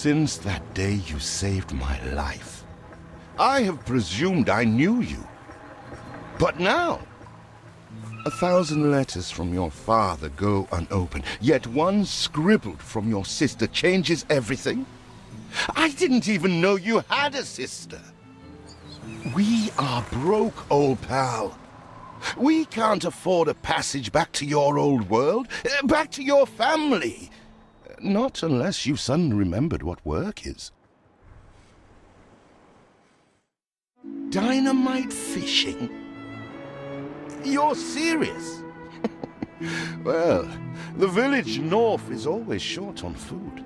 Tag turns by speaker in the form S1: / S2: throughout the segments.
S1: Since that day you saved my life, I have presumed I knew you. But now, 1,000 letters from your father go unopened, yet one scribbled from your sister changes everything? I didn't even know you had a sister. We are broke, old pal. We can't afford a passage back to your old world, back to your family. Not unless you suddenly remembered what work is. Dynamite fishing? You're serious? Well, the village north is always short on food.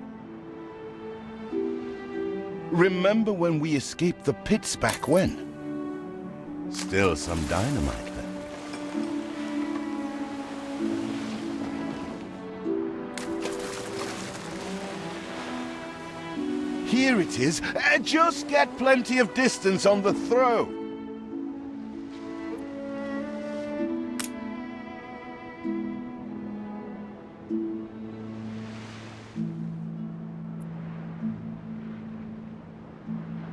S1: Remember when we escaped the pits back when? Still some dynamite left. Here it is. Just get plenty of distance on the throw.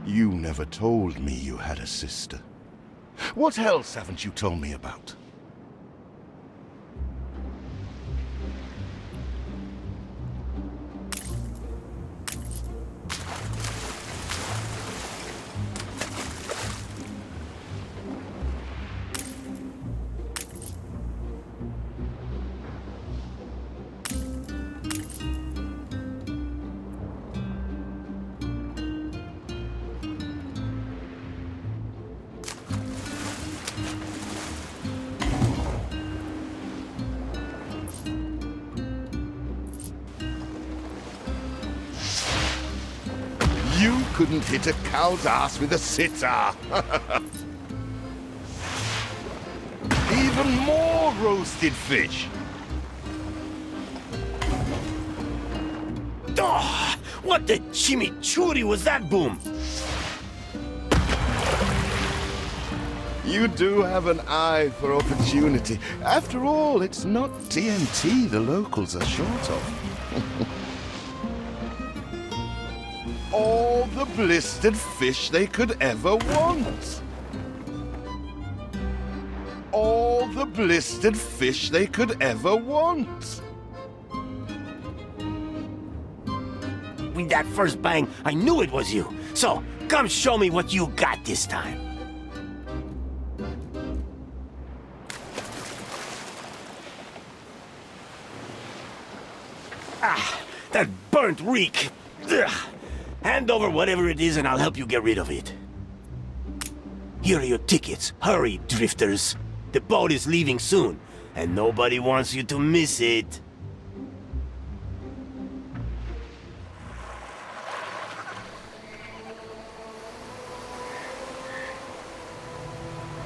S1: You never told me you had a sister. What else haven't you told me about? You couldn't hit a cow's ass with a sitar. Even more roasted fish.
S2: Oh, what the chimichurri was that boom?
S1: You do have an eye for opportunity. After all, it's not TNT the locals are short of. All the blistered fish they could ever want. All the blistered fish they could ever want.
S2: With that first bang, I knew it was you. So, come show me what you got this time. Ah, that burnt reek. Ugh. Hand over whatever it is and I'll help you get rid of it. Here are your tickets. Hurry, drifters. The boat is leaving soon, and nobody wants you to miss it.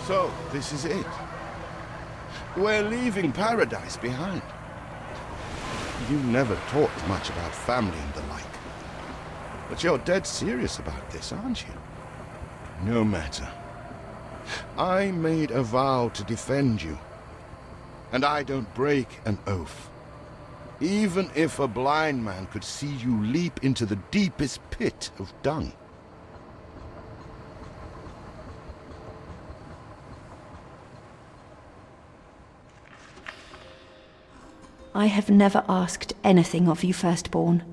S1: So, this is it. We're leaving paradise behind. You never talked much about family and the like. But you're dead serious about this, aren't you? No matter. I made a vow to defend you. And I don't break an oath. Even if a blind man could see you leap into the deepest pit of dung.
S3: I have never asked anything of you, firstborn.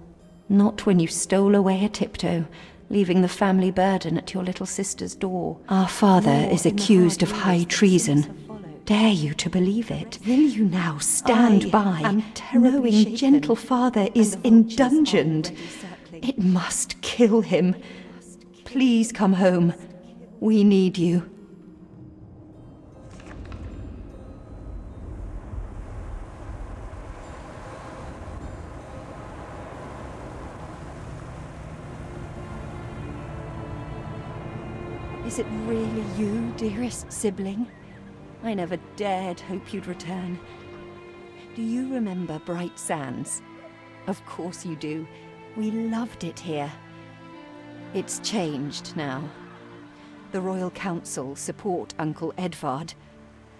S3: Not when you stole away a tiptoe, leaving the family burden at your little sister's door. Our father is accused of high treason. Dare you to believe it? Will you now stand by, knowing gentle father is indungeoned? It must kill him. Please come home. We need you. Is it really you, dearest sibling? I never dared hope you'd return. Do you remember Bright Sands? Of course you do. We loved it here. It's changed now. The Royal Council support Uncle Edvard.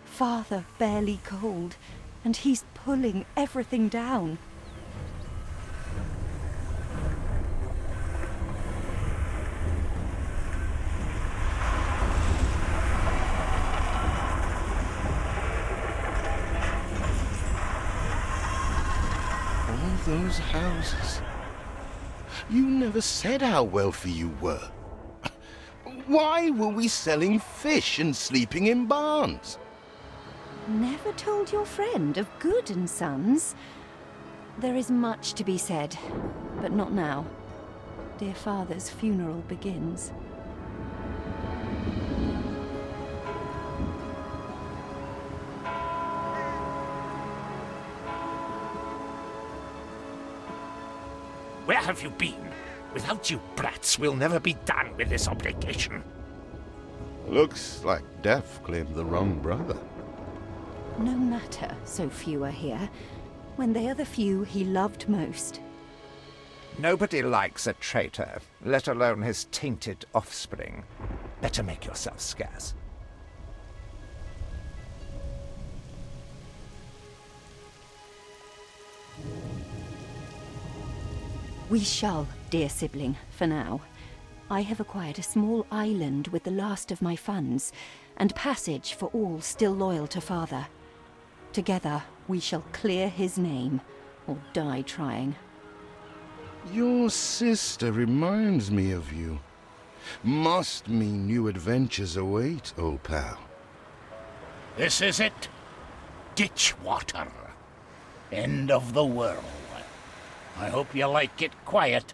S3: Father barely cold, and he's pulling everything down.
S1: those houses. You never said how wealthy you were. Why were we selling fish and sleeping in barns?
S3: Never told your friend of Good and Sons? There is much to be said, but not now. Dear father's funeral begins.
S4: Where have you been? Without you brats, we'll never be done with this obligation.
S1: Looks like Death claimed the wrong brother.
S3: No matter, so few are here, when they are the few he loved most.
S4: Nobody likes a traitor, let alone his tainted offspring. Better make yourself scarce.
S3: We shall, dear sibling, for now. I have acquired a small island with the last of my funds, and passage for all still loyal to father. Together, we shall clear his name, or die trying.
S1: Your sister reminds me of you. Must mean new adventures await, old pal.
S5: This is it. Ditch water. End of the world. I hope you like it quiet.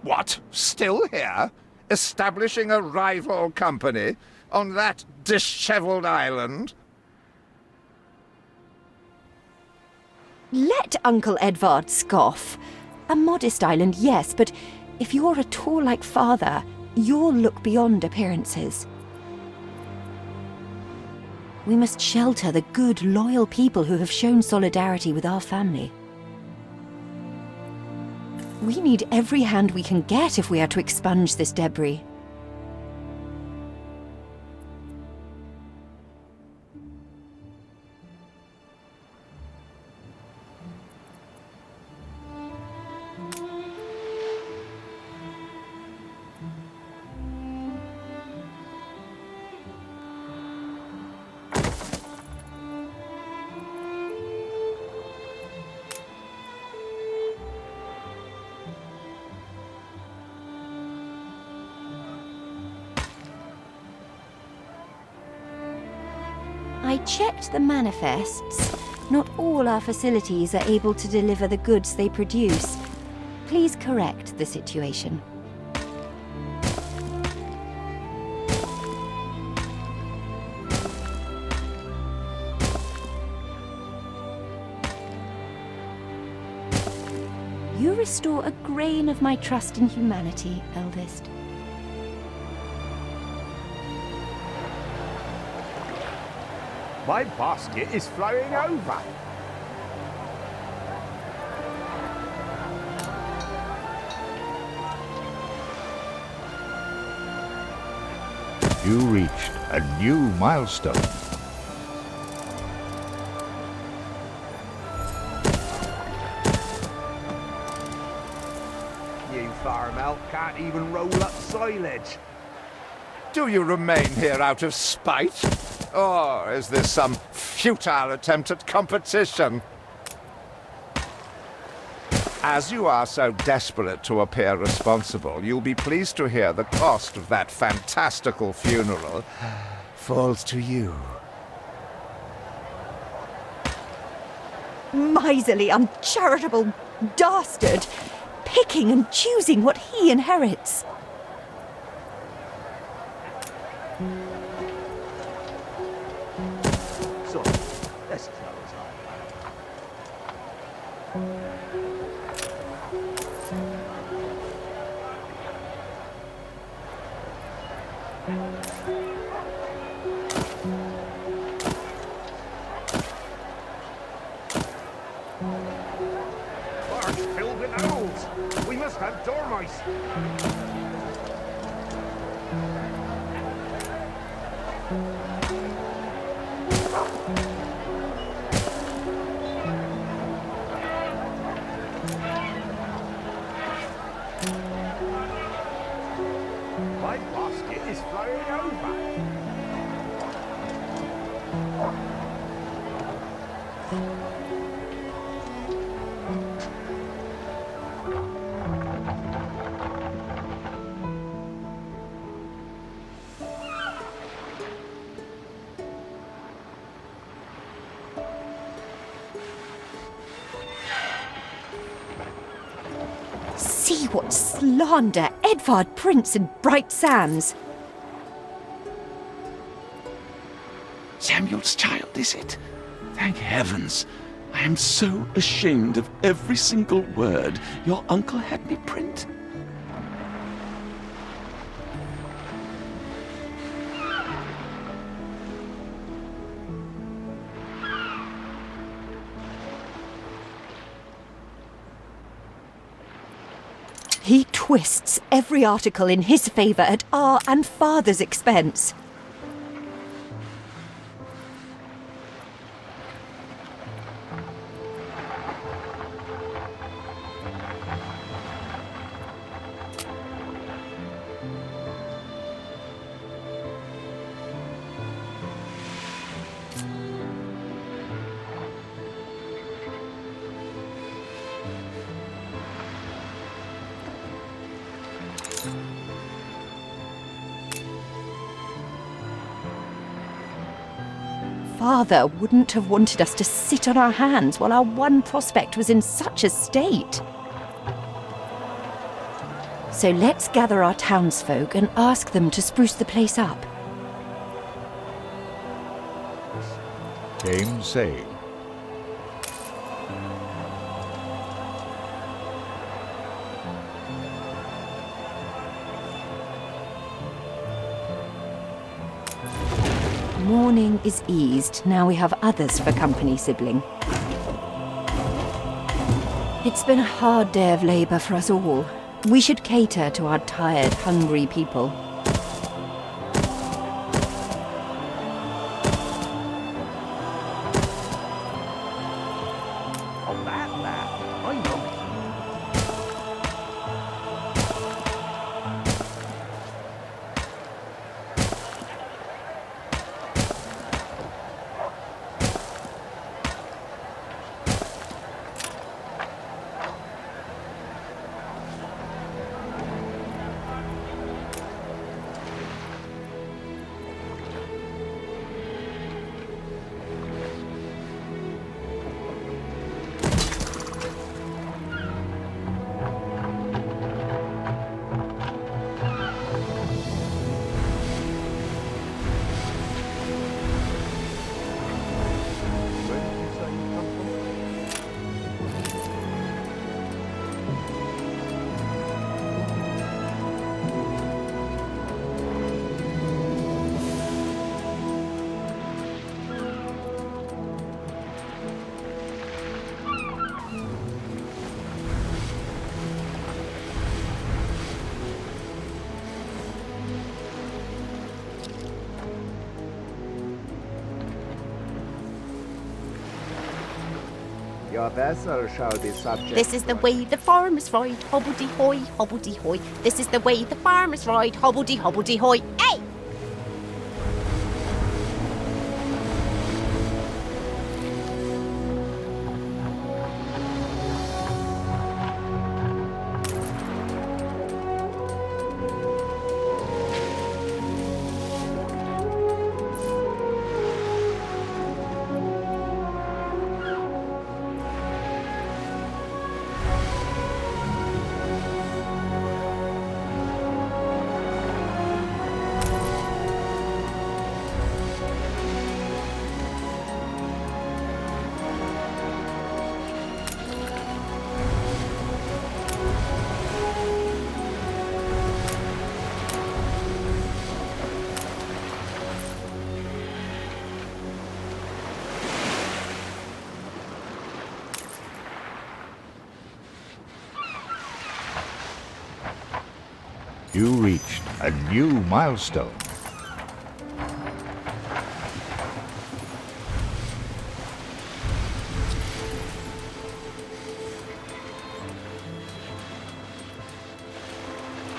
S4: What? Still here? Establishing a rival company on that disheveled island?
S3: Let Uncle Edvard scoff. A modest island, yes, but if you're at all like father, you'll look beyond appearances. We must shelter the good, loyal people who have shown solidarity with our family. We need every hand we can get if we are to expunge this debris. I checked the manifests. Not all our facilities are able to deliver the goods they produce. Please correct the situation. You restore a grain of my trust in humanity, eldest.
S6: My basket is flowing over.
S7: You reached a new milestone.
S6: You farm elk can't even roll up silage.
S4: Do you remain here out of spite? Or is this some futile attempt at competition? As you are so desperate to appear responsible, you'll be pleased to hear the cost of that fantastical funeral falls to you.
S3: Miserly, uncharitable dastard! Picking and choosing what he inherits.
S6: So, let's close up. Barge filled with owls. We must have dormice. My basket is flowing over.
S3: See what slander Edvard Prince and Bright Sands.
S8: Samuel's child, is it? Thank heavens. I am so ashamed of every single word your uncle had me print.
S3: He twists every article in his favour at our and father's expense. Father wouldn't have wanted us to sit on our hands while our one prospect was in such a state. So let's gather our townsfolk and ask them to spruce the place up.
S7: Game say.
S3: Mourning is eased, now we have others for company, sibling. It's been a hard day of labour for us all. We should cater to our tired, hungry people.
S6: Oh, that lad. I know him. Where did you say you come from?
S4: Your vessel shall be subject.
S9: This is the way the farmers ride, hobbledy-hoy, hobbledy-hoy. This is the way the farmers ride, hobbledy-hobbledy-hoy. Hey!
S7: You reached a new milestone.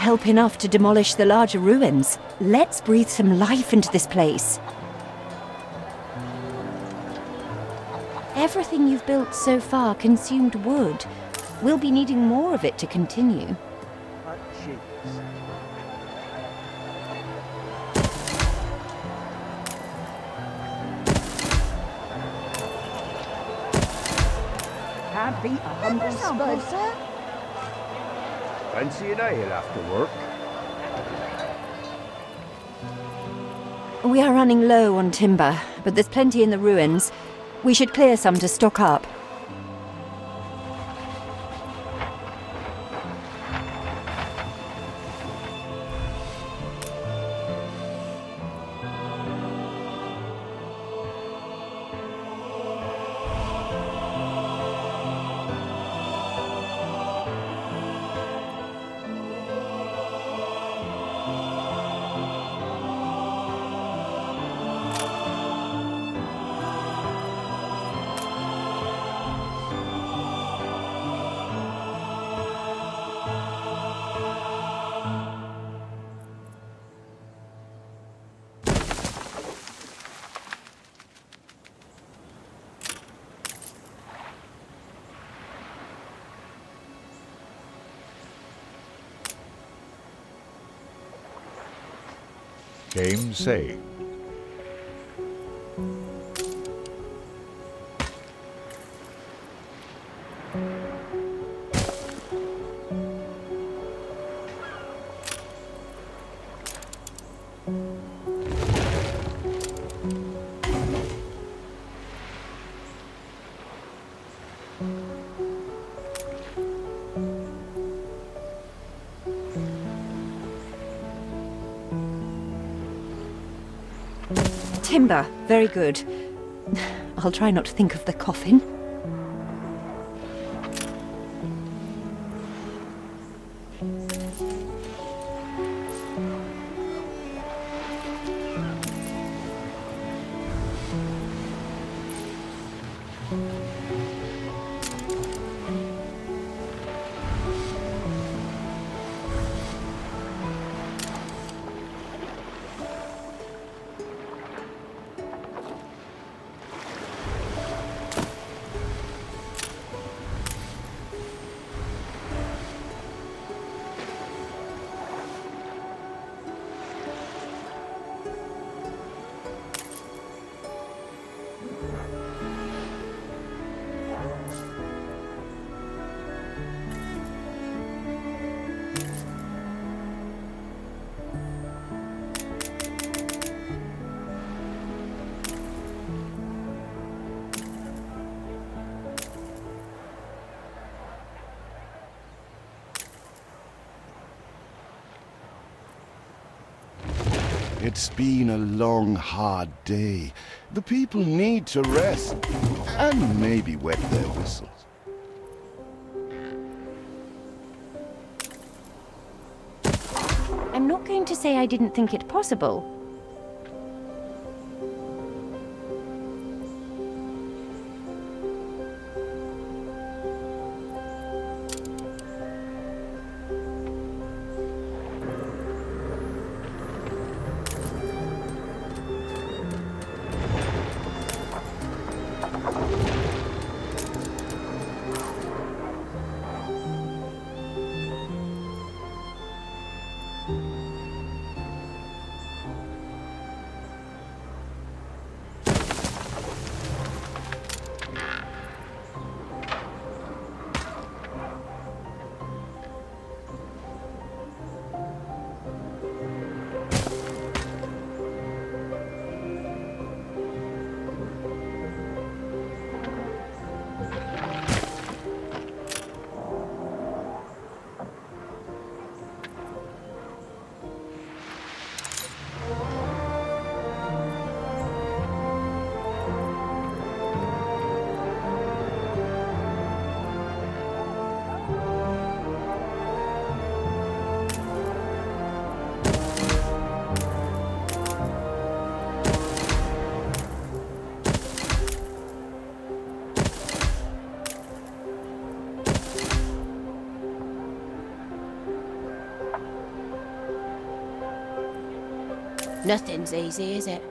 S3: help enough to demolish the larger ruins. Let's breathe some life into this place. Everything you've built so far consumed wood. We'll be needing more of it to continue.
S6: Can't beat a humble spud. Fancy an ale after work.
S3: We are running low on timber, but there's plenty in the ruins. We should clear some to stock up.
S7: Game saved.
S3: Timber, very good. I'll try not to think of the coffin.
S1: It's been a long, hard day. The people need to rest and maybe wet their whistles.
S3: I'm not going to say I didn't think it possible.
S9: Nothing's easy, is it?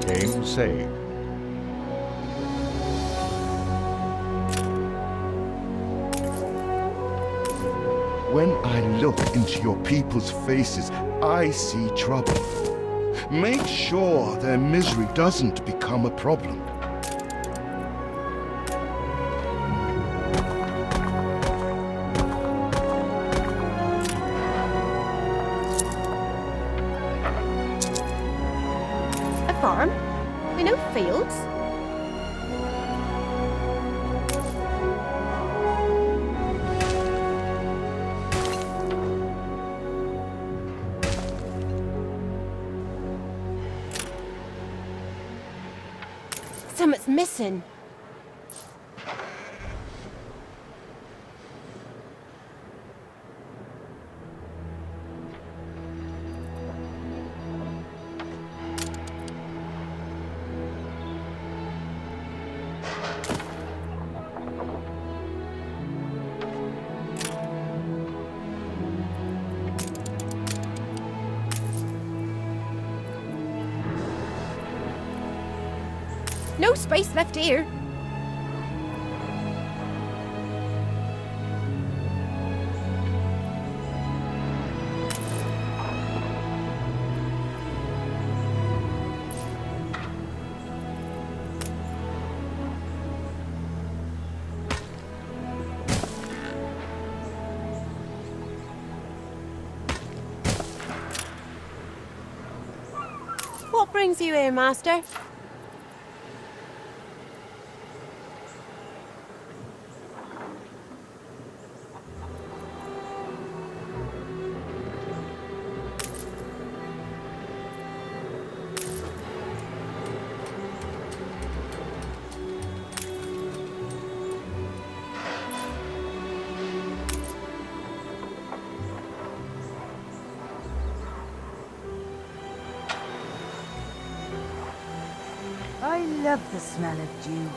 S7: Game saved.
S1: When I look into your people's faces, I see trouble. Make sure their misery doesn't become a problem.
S9: A farm? We know fields. Something's missing. No space left here. What brings you here, Master?
S10: I love the smell of dew.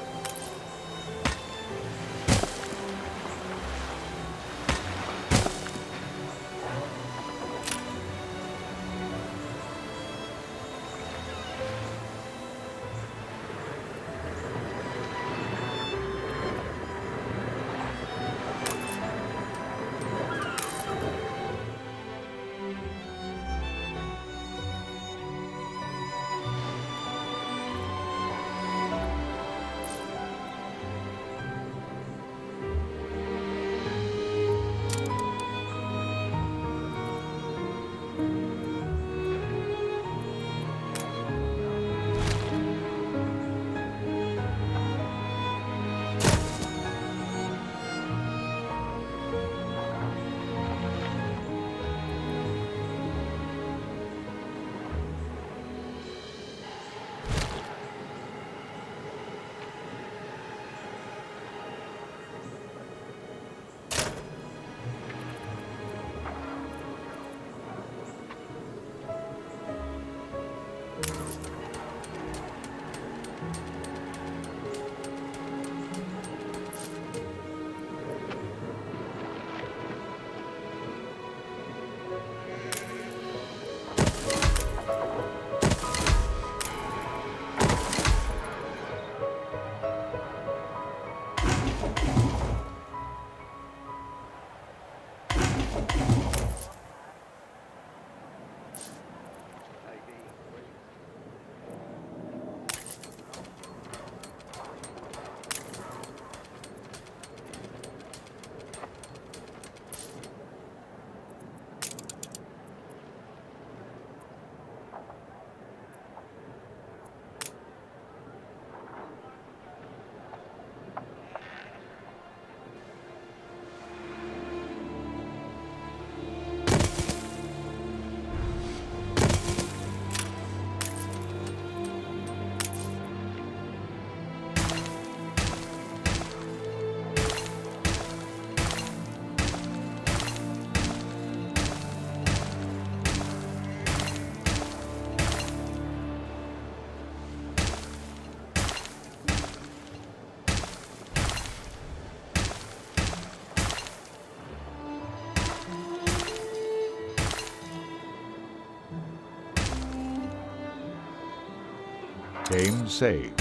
S7: Game saved.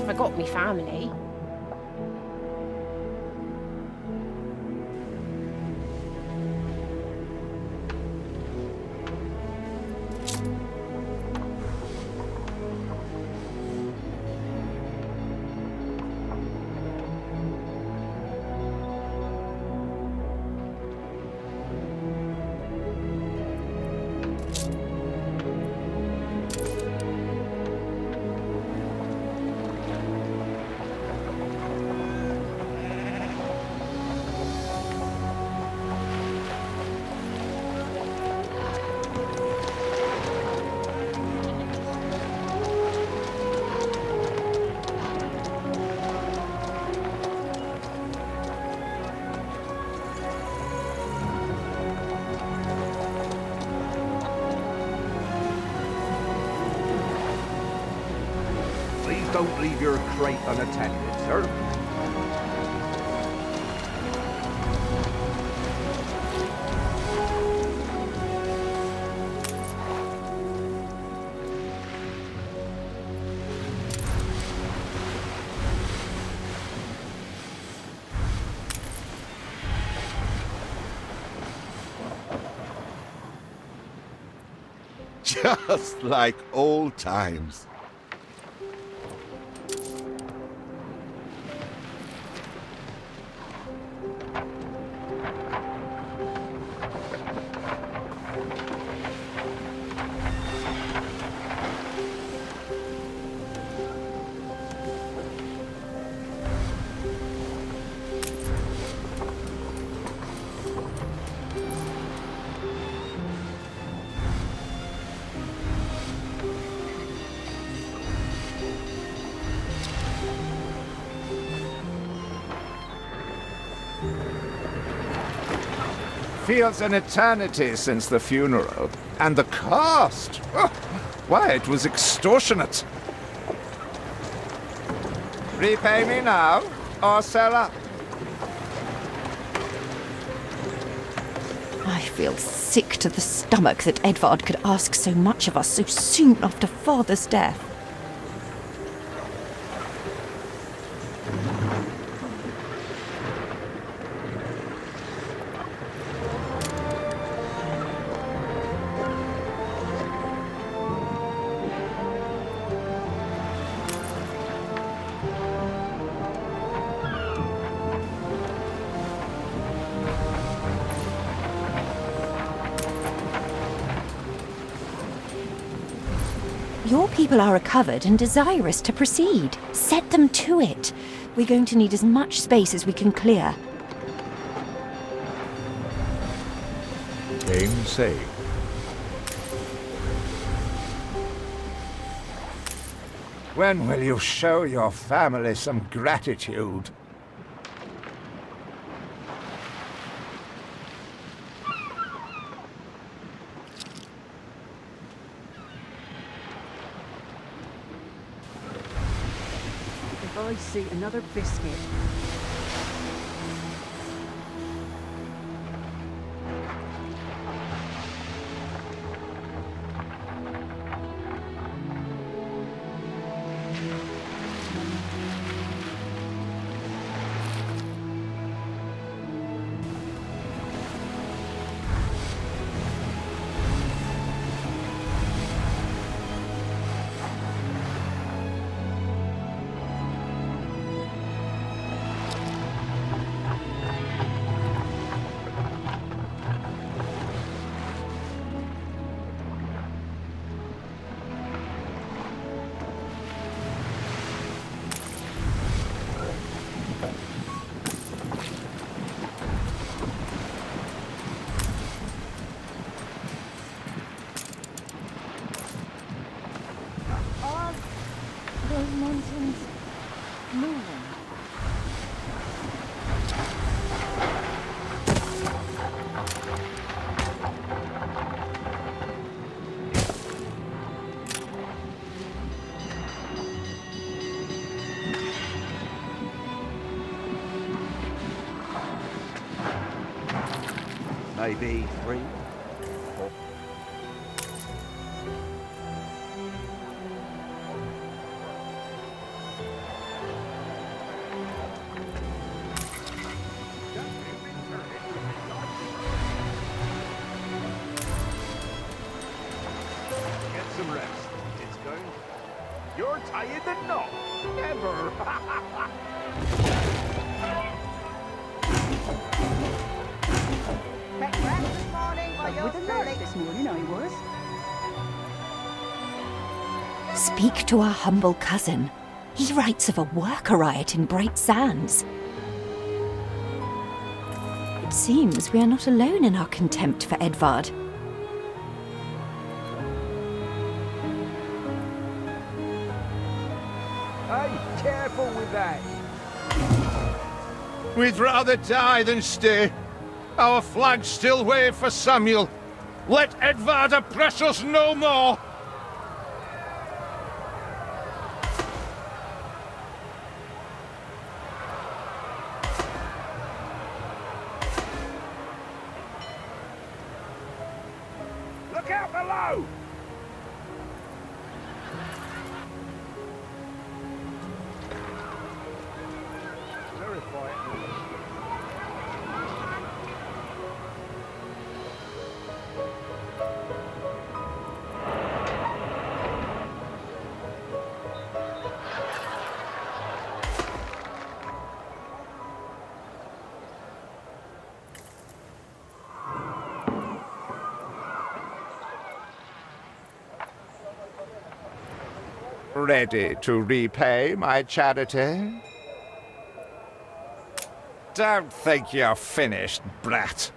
S9: I got me family.
S6: Please don't leave your crate unattended, sir.
S1: Just like old times.
S4: Feels an eternity since the funeral. And the cost! Oh, why, it was extortionate. Repay me now, or sell up.
S3: I feel sick to the stomach that Edvard could ask so much of us so soon after father's death. Your people are recovered and desirous to proceed. Set them to it. We're going to need as much space as we can clear.
S7: Game saved.
S4: When will you show your family some gratitude?
S10: If I see another biscuit.
S3: Those mountains moving.
S6: Maybe 3. Get some rest. It's going. You're tired than not. Never.
S10: With a knife this morning, I was.
S3: Speak to our humble cousin. He writes of a worker riot in Bright Sands. It seems we are not alone in our contempt for Edvard.
S6: Hey, careful with that.
S1: We'd rather die than stay. Our flags still wave for Samuel. Let Edvard oppress us no more!
S6: Look out below! Verify it.
S4: Ready to repay my charity? Don't think you're finished, brat.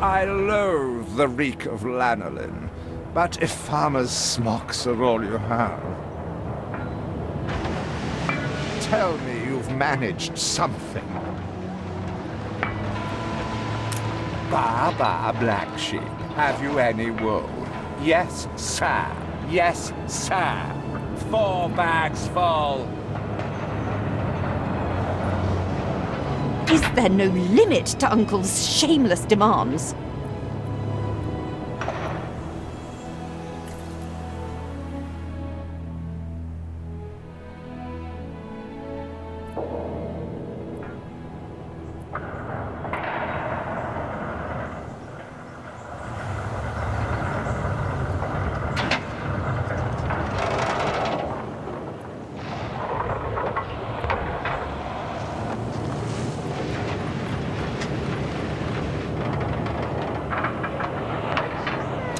S4: I loathe the reek of lanolin, but if farmers' smocks are all you have, tell me you've managed something. Ba, black sheep. Have you any wool? Yes, sir. Yes, sir. 4 bags full.
S3: Is there no limit to Uncle's shameless demands?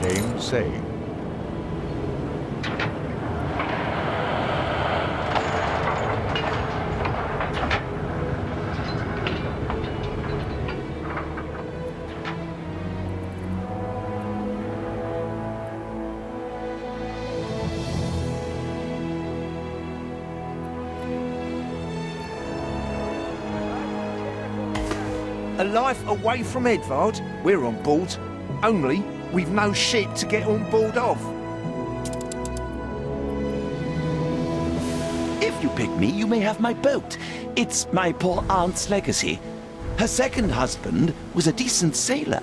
S7: Game saved.
S4: A life away from Edvard? We're on board. Only we've no ship to get on board of.
S8: If you pick me, you may have my boat. It's my poor aunt's legacy. Her second husband was a decent sailor.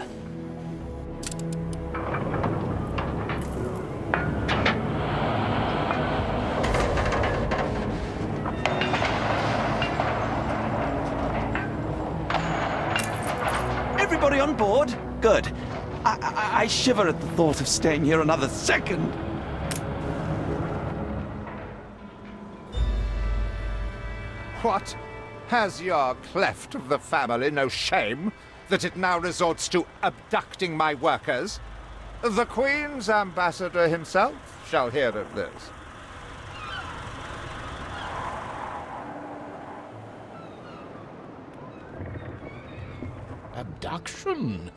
S8: Everybody on board? Good. I shiver at the thought of staying here another second.
S4: What? Has your cleft of the family no shame that it now resorts to abducting my workers? The Queen's ambassador himself shall hear of this.
S11: Abduction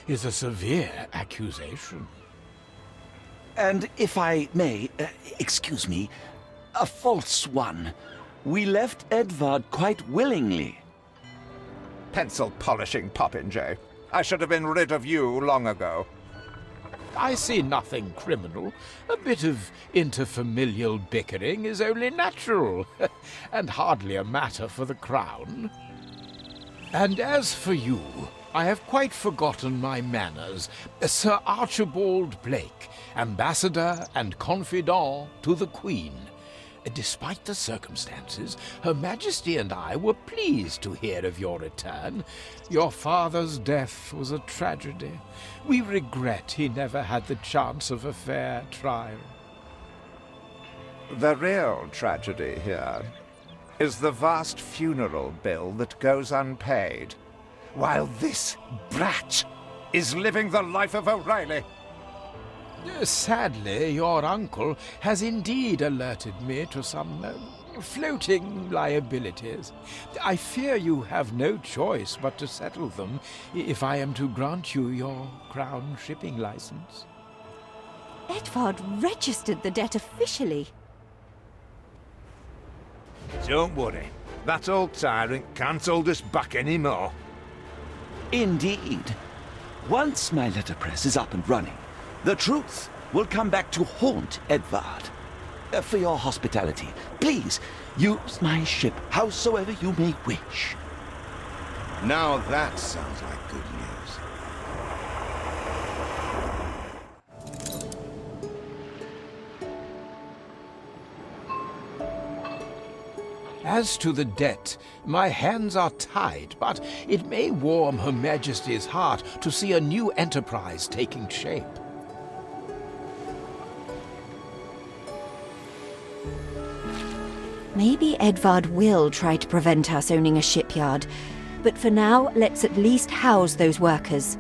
S11: is a severe accusation.
S8: And if I may, excuse me, a false one. We left Edvard quite willingly.
S4: Pencil polishing popinjay. I should have been rid of you long ago.
S11: I see nothing criminal. A bit of interfamilial bickering is only natural, and hardly a matter for the crown. And as for you, I have quite forgotten my manners. Sir Archibald Blake, ambassador and confidant to the Queen. Despite the circumstances, Her Majesty and I were pleased to hear of your return. Your father's death was a tragedy. We regret he never had the chance of a fair trial.
S4: The real tragedy here is the vast funeral bill that goes unpaid, while this brat is living the life of O'Reilly.
S11: Sadly, your uncle has indeed alerted me to some floating liabilities. I fear you have no choice but to settle them if I am to grant you your crown shipping license.
S3: Edvard registered the debt officially.
S4: Don't worry. That old tyrant can't hold us back anymore.
S8: Indeed. Once my letterpress is up and running, the truth will come back to haunt Edvard. For your hospitality, please use my ship howsoever you may wish.
S1: Now that sounds like good news.
S11: As to the debt, my hands are tied, but it may warm Her Majesty's heart to see a new enterprise taking shape.
S3: Maybe Edvard will try to prevent us owning a shipyard, but for now, let's at least house those workers.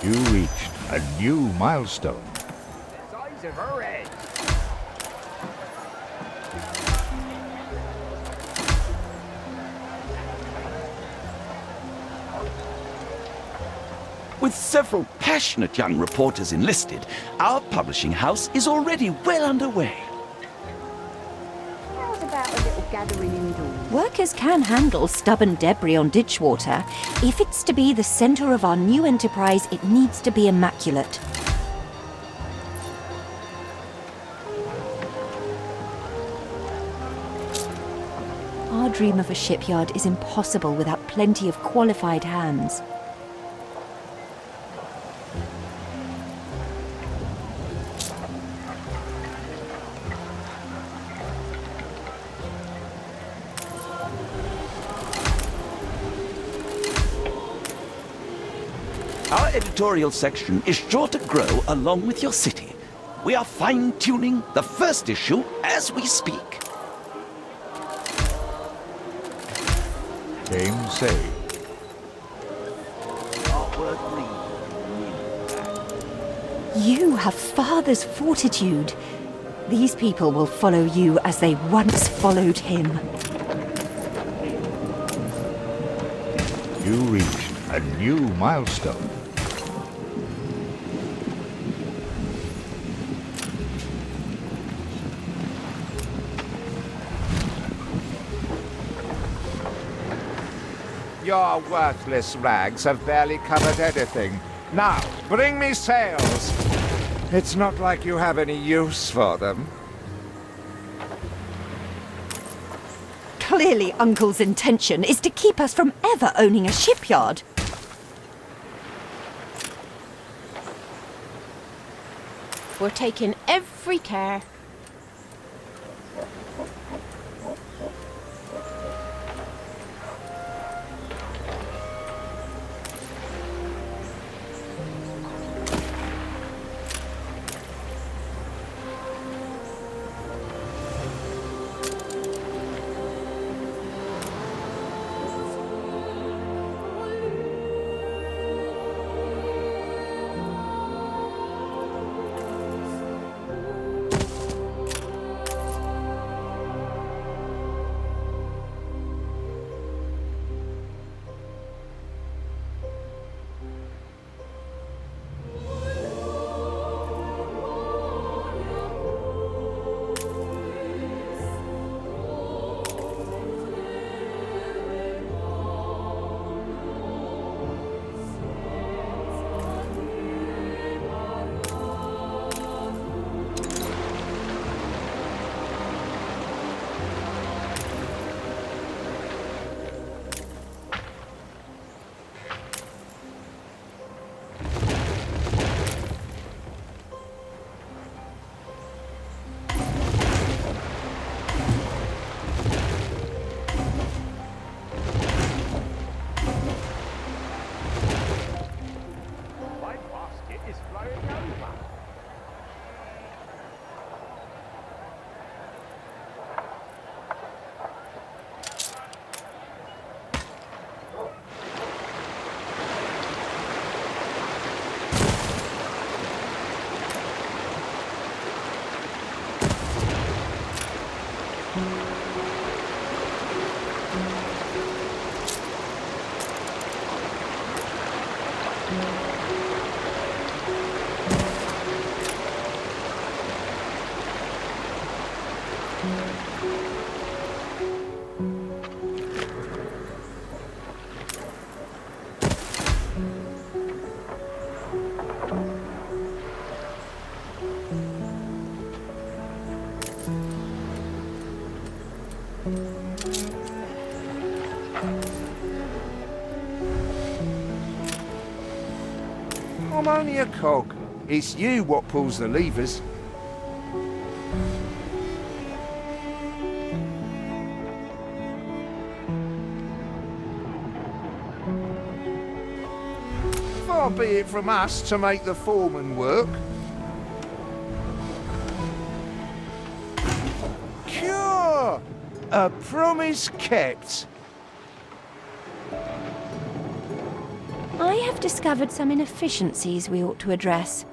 S7: You reached a new milestone.
S6: The size of her head.
S8: With several passionate young reporters enlisted, our publishing house is already well underway.
S10: How's about a little gathering indoors?
S3: Workers can handle stubborn debris on ditchwater. If it's to be the center of our new enterprise, it needs to be immaculate. Our dream of a shipyard is impossible without plenty of qualified hands.
S8: Our editorial section is sure to grow along with your city. We are fine-tuning the first issue as we speak.
S7: Game saved.
S3: You have father's fortitude. These people will follow you as they once followed him.
S7: You reached a new milestone.
S4: Your worthless rags have barely covered anything. Now, bring me sails. It's not like you have any use for them.
S3: Clearly, Uncle's intention is to keep us from ever owning a shipyard.
S9: We're taking every care.
S6: My basket is flying over.
S4: I'm only a cog. It's you what pulls the levers. Far be it from us to make the foreman work. Cure! A promise kept.
S3: I have discovered some inefficiencies we ought to address.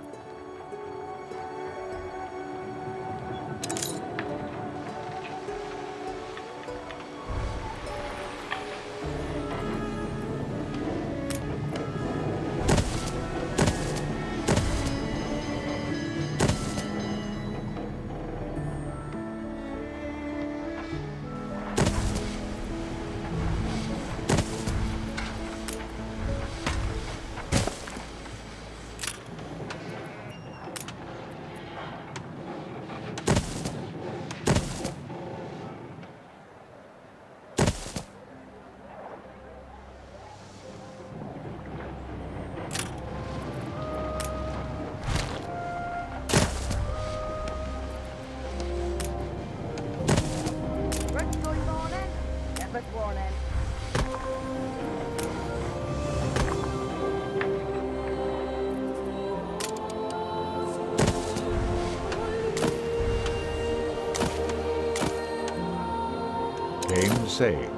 S7: Game saved.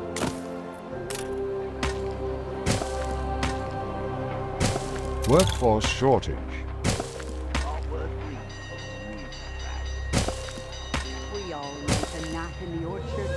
S7: Workforce shortage.
S10: We all need a nap in the orchard.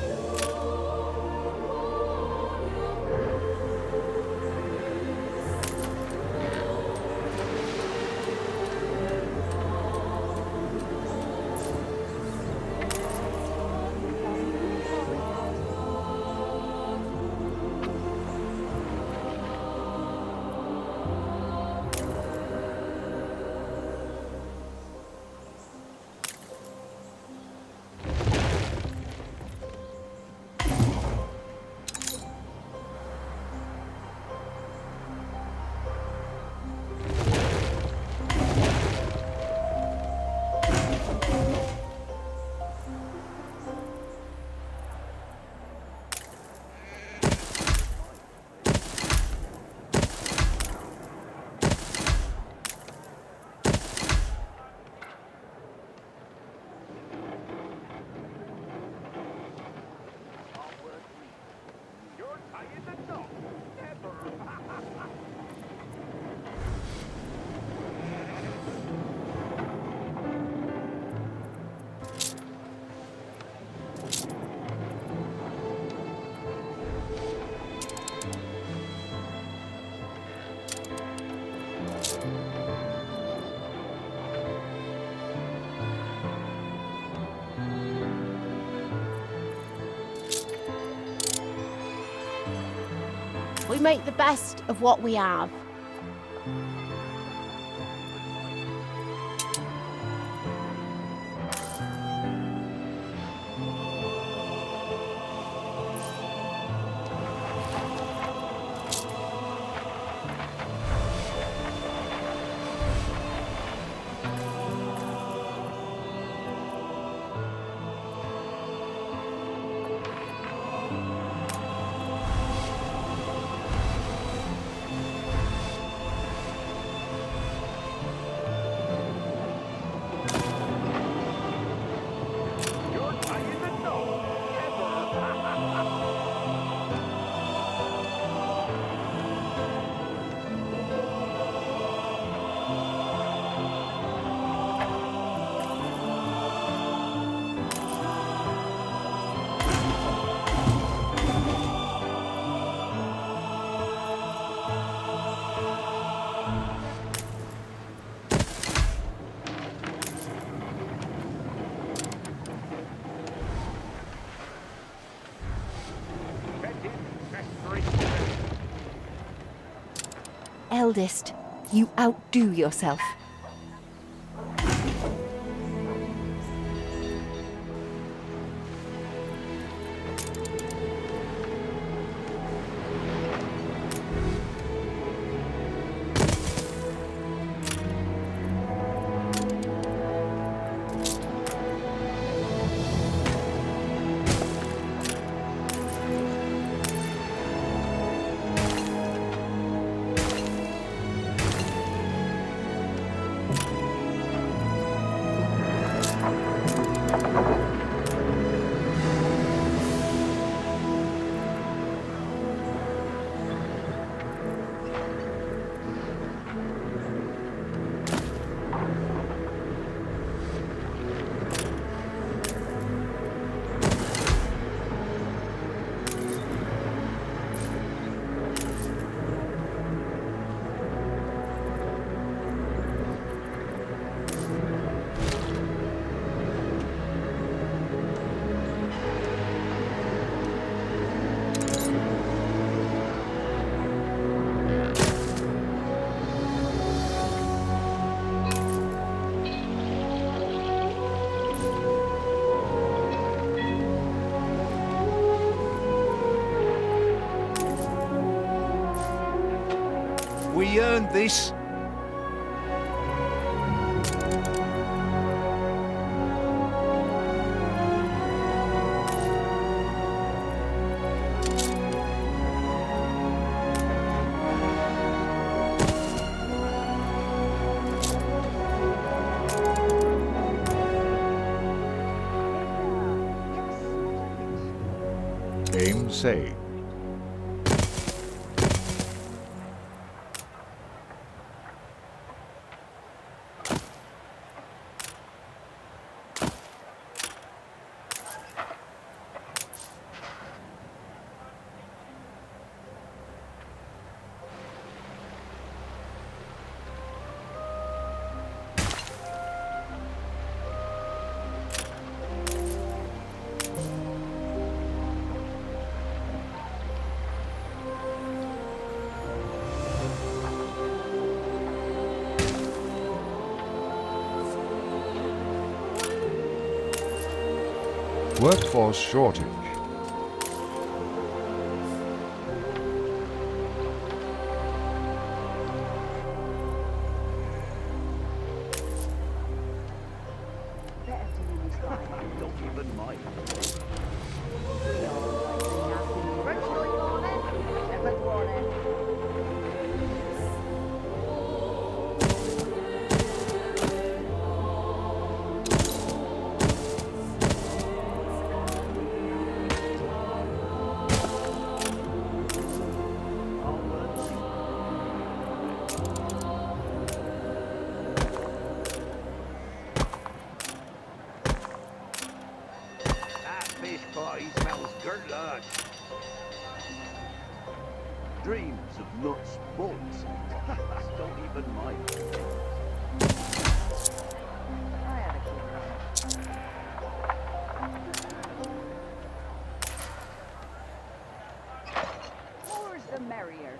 S6: You're tying the knot. Never.
S9: We make the best of what we have.
S6: You're tying the knot.
S3: Eldest, you outdo yourself.
S4: We earned this.
S7: Aim saved. Workforce shortage.
S5: Don't even mind. That fish pie smells good lunch. Dreams of nuts, bolts. Don't even mind.
S10: More's the merrier.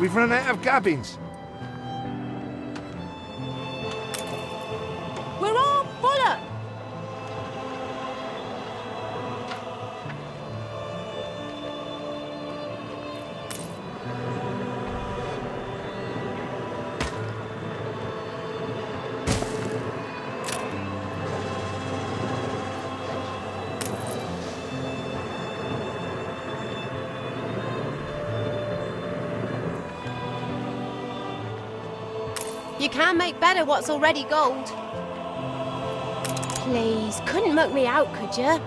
S4: We've run out of cabins.
S9: We're all full up. You can't make better what's already gold. Please, couldn't muck me out, could you?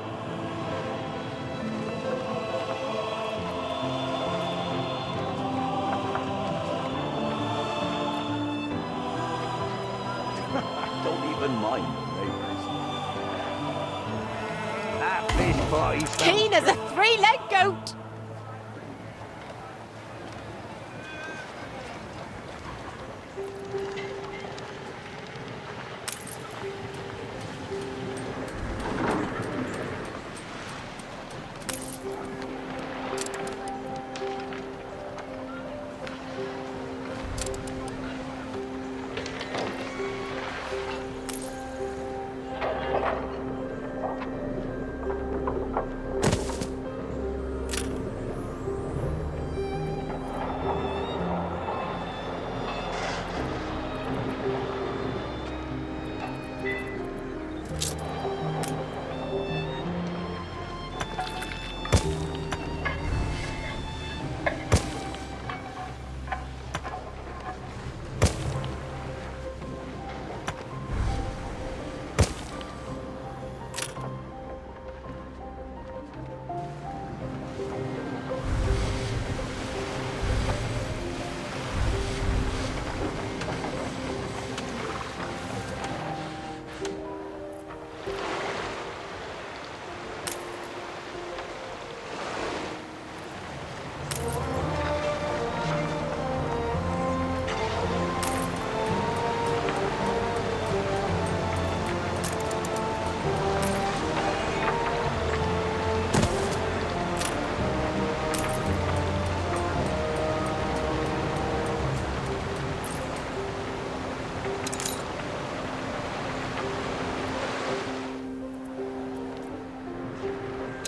S5: Don't even mind the neighbors. That fish pie smells
S9: Keen as a three-legged goat.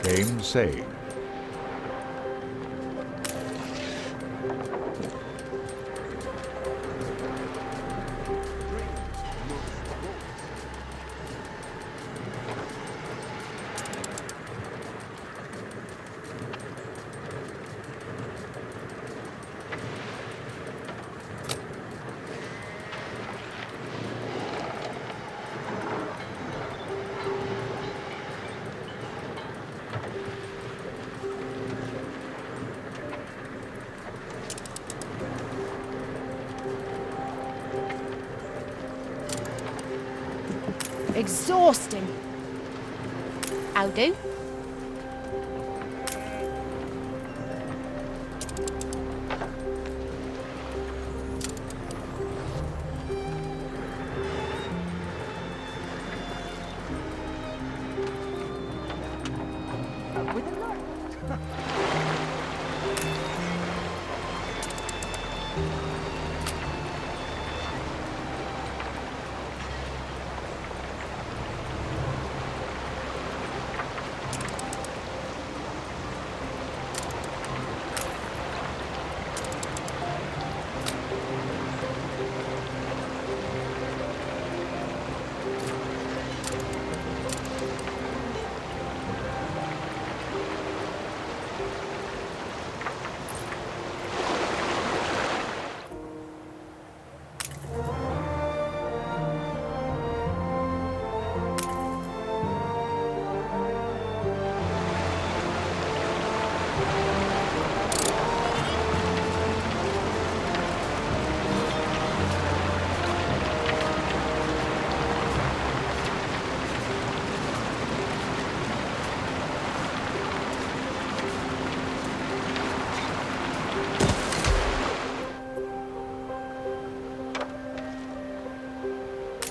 S7: Game saved.
S9: Exhausting. How do?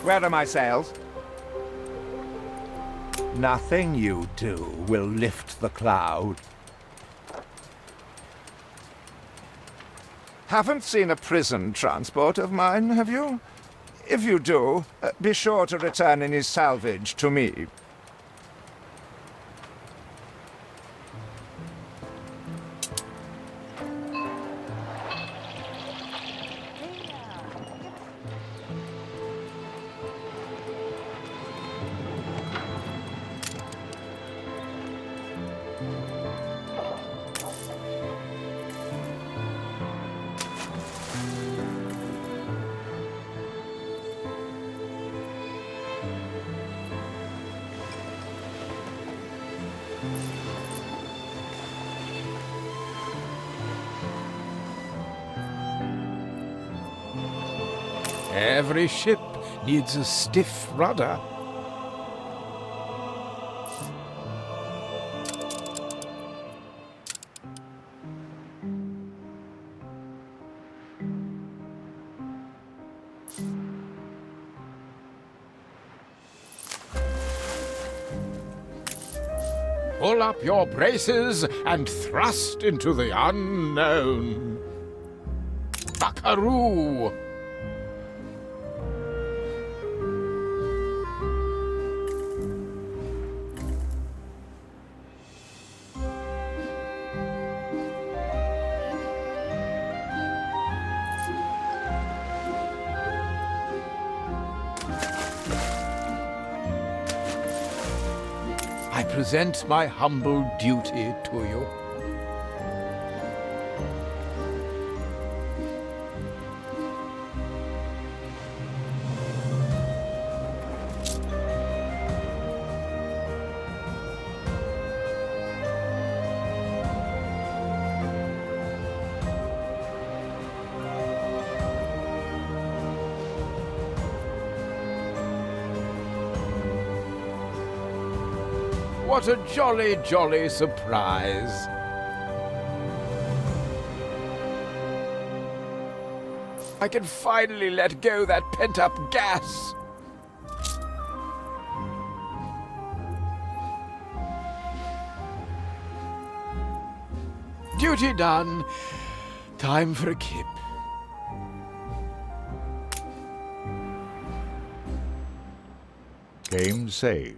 S4: Where are my sails? Nothing you do will lift the cloud. Haven't seen a prison transport of mine, have you? If you do, be sure to return any salvage to me.
S11: Every ship needs a stiff rudder. Pull up your braces and thrust into the unknown. Buckaroo! I present my humble duty to you. What a jolly, jolly surprise. I can finally let go that pent-up gas. Duty done. Time for a kip.
S7: Game saved.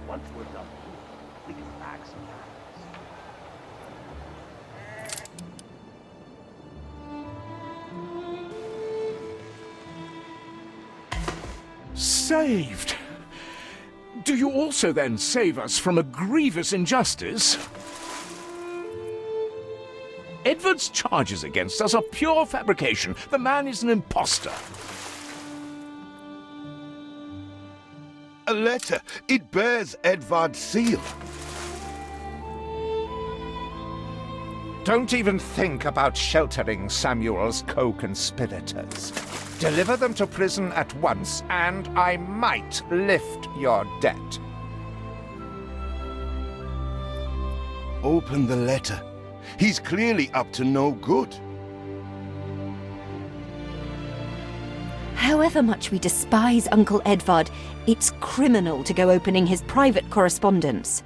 S5: Once we're done, we can pack some
S6: Saved! Do you also then save us from a grievous injustice? Edward's charges against us are pure fabrication. The man is an impostor.
S1: A letter. It bears Edvard's seal.
S4: Don't even think about sheltering Samuel's co-conspirators. Deliver them to prison at once, and I might lift your debt.
S1: Open the letter. He's clearly up to no good.
S3: However much we despise Uncle Edvard, it's criminal to go opening his private correspondence.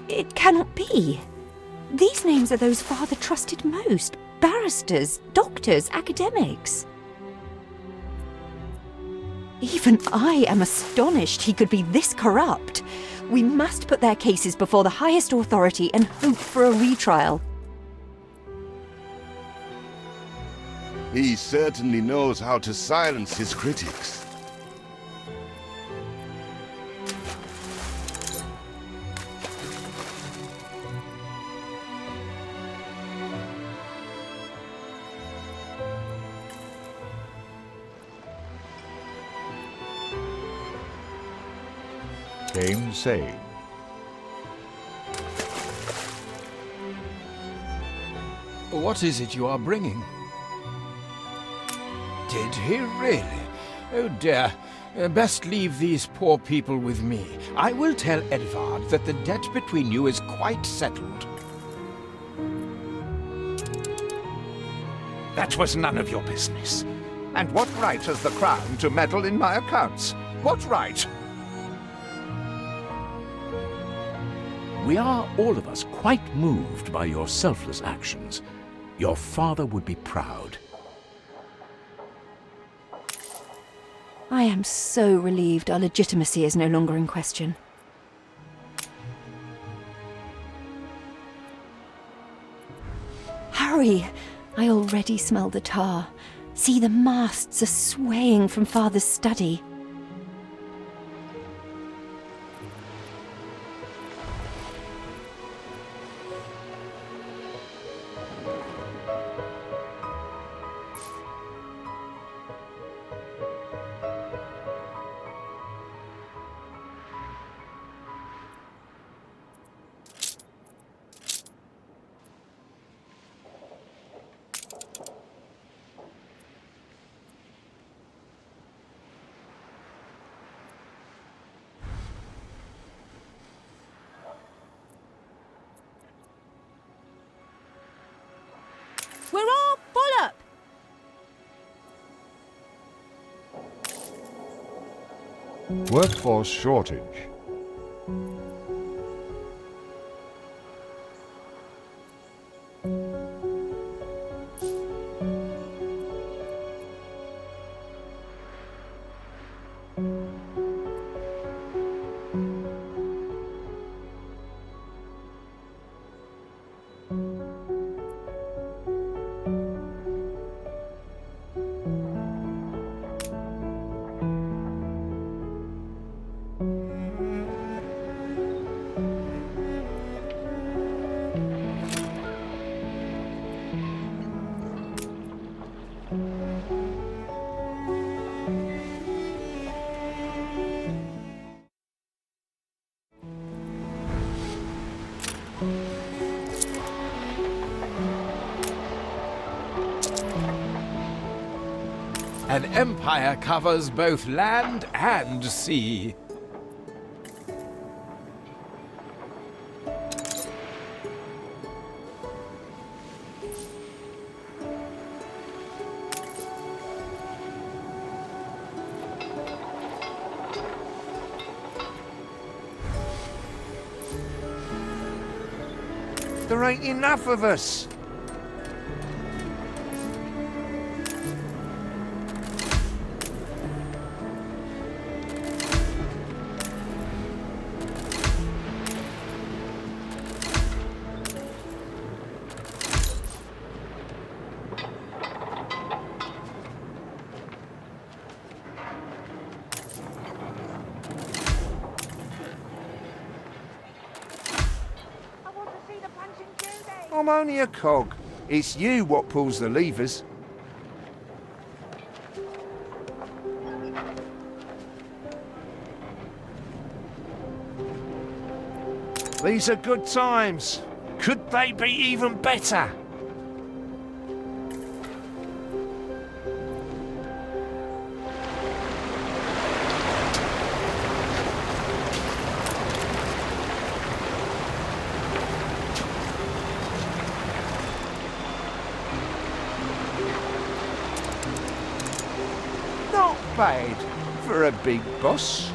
S3: It cannot be. These names are those Father trusted most. Barristers, doctors, academics. Even I am astonished he could be this corrupt. We must put their cases before the highest authority and hope for a retrial.
S1: He certainly knows how to silence his critics.
S7: Game saved.
S11: What is it you are bringing? Did he really? Oh dear. Best leave these poor people with me. I will tell Edvard that the debt between you is quite settled.
S4: That was none of your business. And what right has the Crown to meddle in my accounts? What right?
S2: We are, all of us, quite moved by your selfless actions. Your father would be proud.
S3: I am so relieved our legitimacy is no longer in question. Hurry! I already smell the tar. See, the masts are swaying from Father's study.
S9: We're all full up.
S7: Workforce shortage.
S11: An empire covers both land and sea.
S4: There ain't enough of us. I'm only a cog. It's you what pulls the levers. These are good times. Could they be even better? Not bad for a big boss.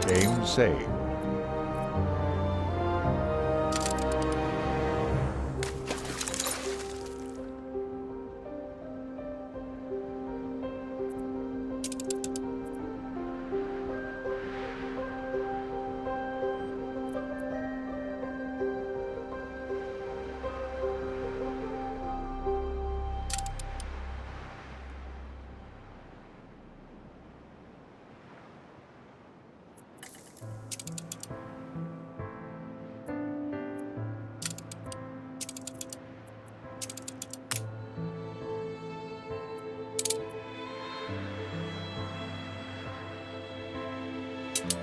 S7: Game saved.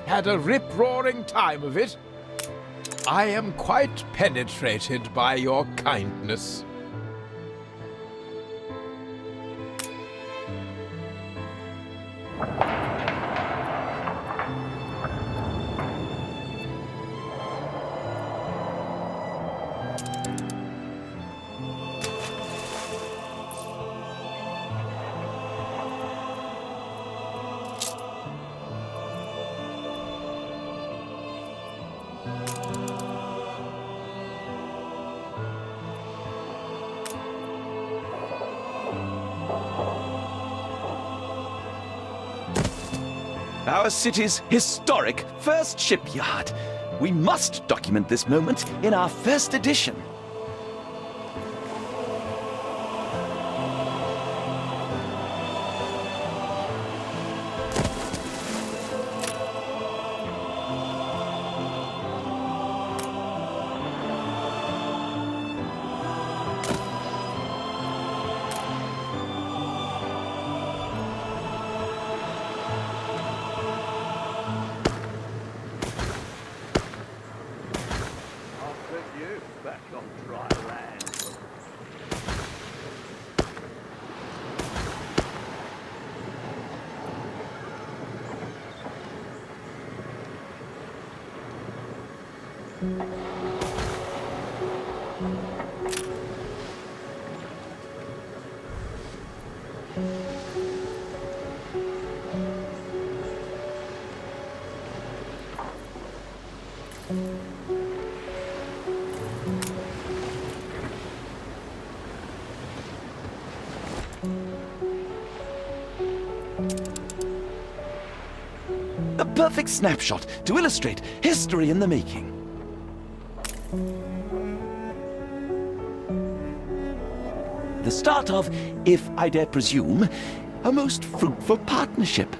S11: Had a rip-roaring time of it. I am quite penetrated by your kindness.
S8: Our city's historic first shipyard. We must document this moment in our first edition. A perfect snapshot to illustrate history in the making. The start of, if I dare presume, a most fruitful partnership.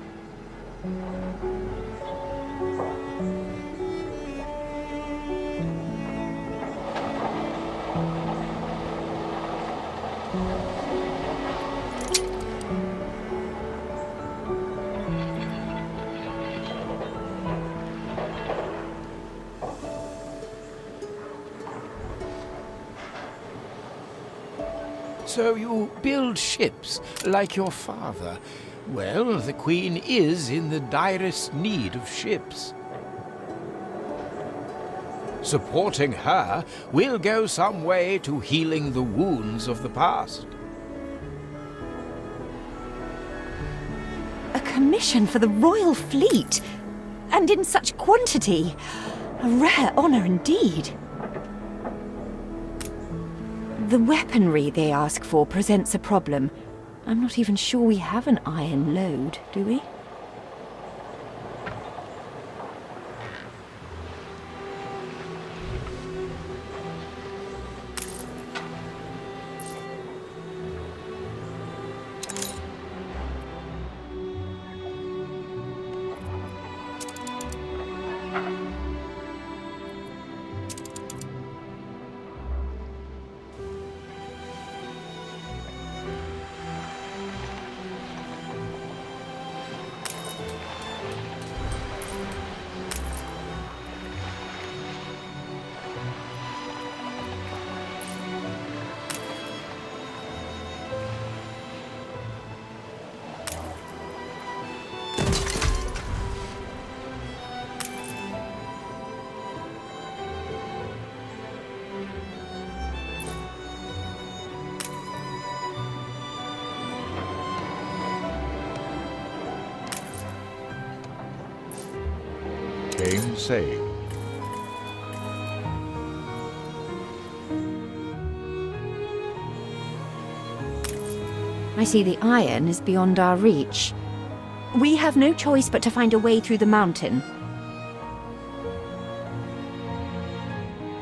S11: So you build ships like your father. Well, the Queen is in the direst need of ships. Supporting her will go some way to healing the wounds of the past.
S3: A commission for the Royal Fleet, and in such quantity. A rare honor indeed. The weaponry they ask for presents a problem. I'm not even sure we have an iron load, do we?
S7: Game saved.
S3: I see the iron is beyond our reach. We have no choice but to find a way through the mountain.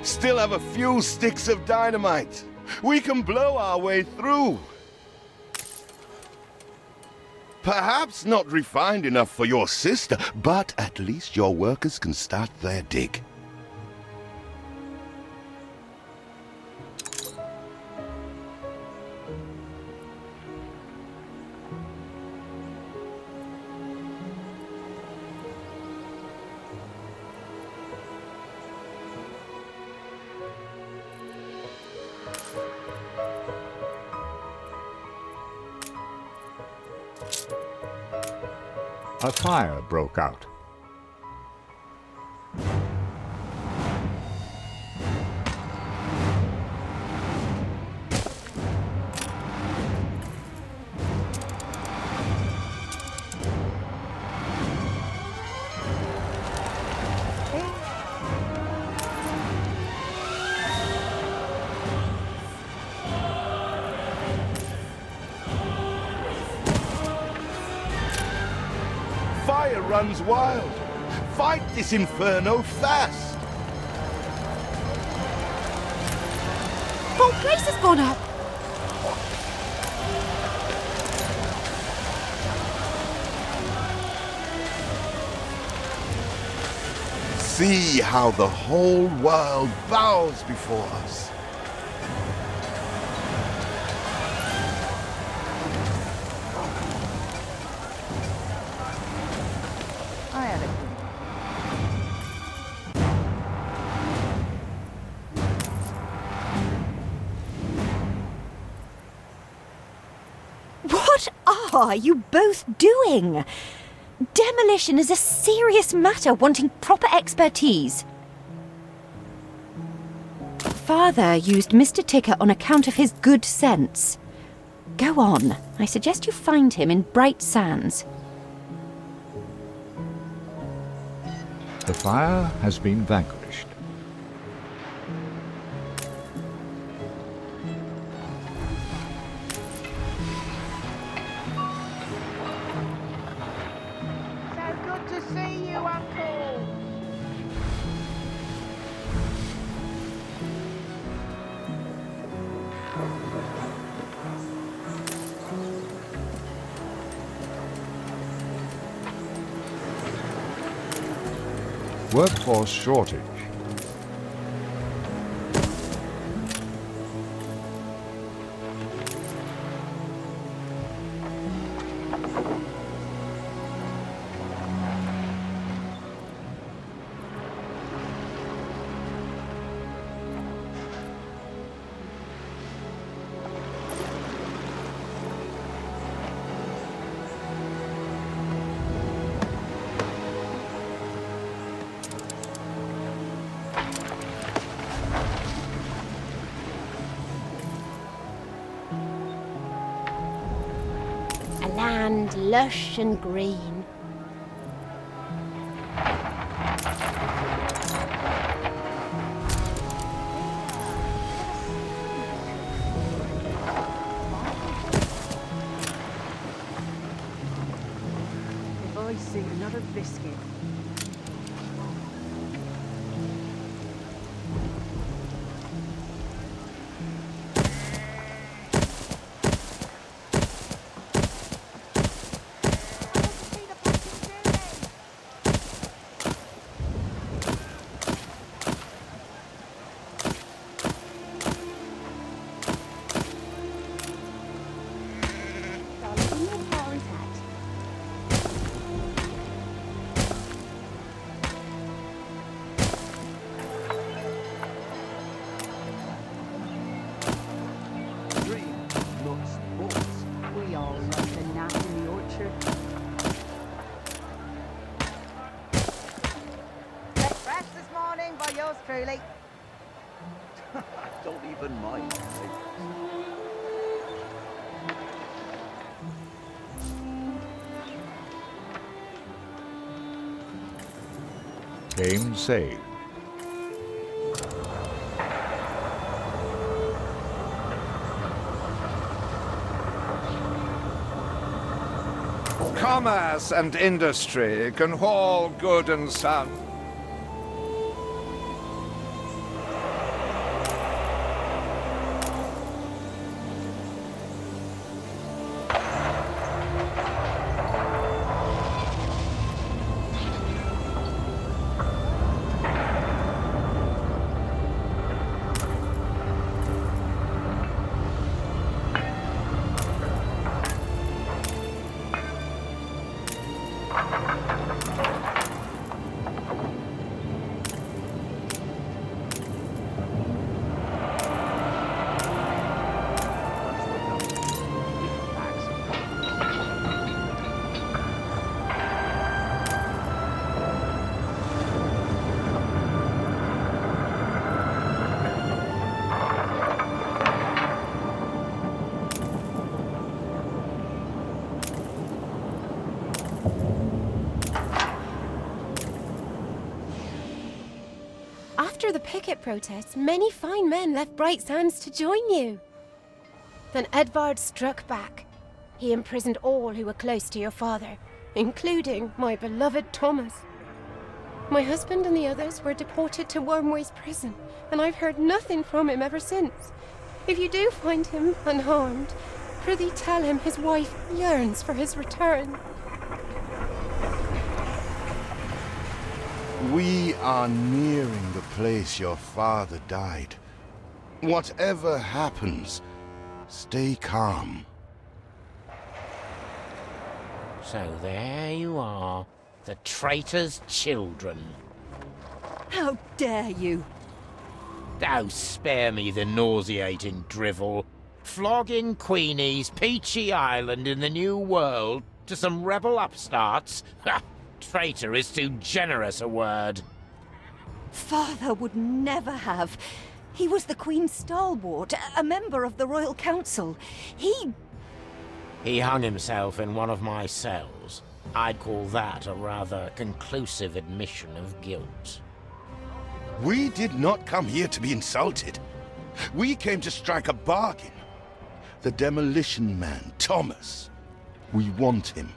S1: Still have a few sticks of dynamite. We can blow our way through. Perhaps not refined enough for your sister, but at least your workers can start their dig.
S7: A fire broke out.
S1: Fire runs wild. Fight this inferno fast.
S9: Whole place has gone up.
S1: See how the whole world bows before us.
S10: I had a
S3: What are you both doing? Demolition is a serious matter wanting proper expertise. Father used Mr. Ticker on account of his good sense. Go on. I suggest you find him in Bright Sands.
S7: The fire has been vanquished.
S10: see you, Uncle!
S7: Workforce shortage.
S9: A land lush and green.
S10: If I see another biscuit. We all love the nap in the orchard. Breakfast this morning by yours truly.
S8: Don't even mind.
S7: Game saved.
S4: Commerce and industry can haul good and sound.
S9: After the picket protests, many fine men left Bright Sands to join you. Then Edvard struck back. He imprisoned all who were close to your father, including my beloved Thomas. My husband and the others were deported to Wormway's prison, and I've heard nothing from him ever since. If you do find him unharmed, prithee tell him his wife yearns for his return.
S1: We are nearing the place your father died. Whatever happens, stay calm.
S11: So there you are, the traitor's children.
S3: How dare you?
S11: Oh, spare me the nauseating drivel. Flogging Queenie's Peachy Island in the New World to some rebel upstarts? Ha! Traitor is too generous a word.
S3: Father would never have. He was the Queen's stalwart, a member of the Royal Council.
S11: He hung himself in one of my cells. I'd call that a rather conclusive admission of guilt.
S1: We did not come here to be insulted. We came to strike a bargain. The demolition man, Thomas. We want him.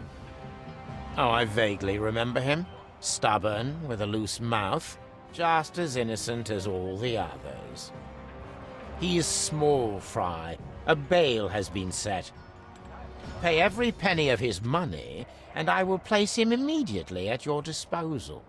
S11: Oh, I vaguely remember him. Stubborn, with a loose mouth, just as innocent as all the others. He is small fry. A bail has been set. Pay every penny of his money, and I will place him immediately at your disposal.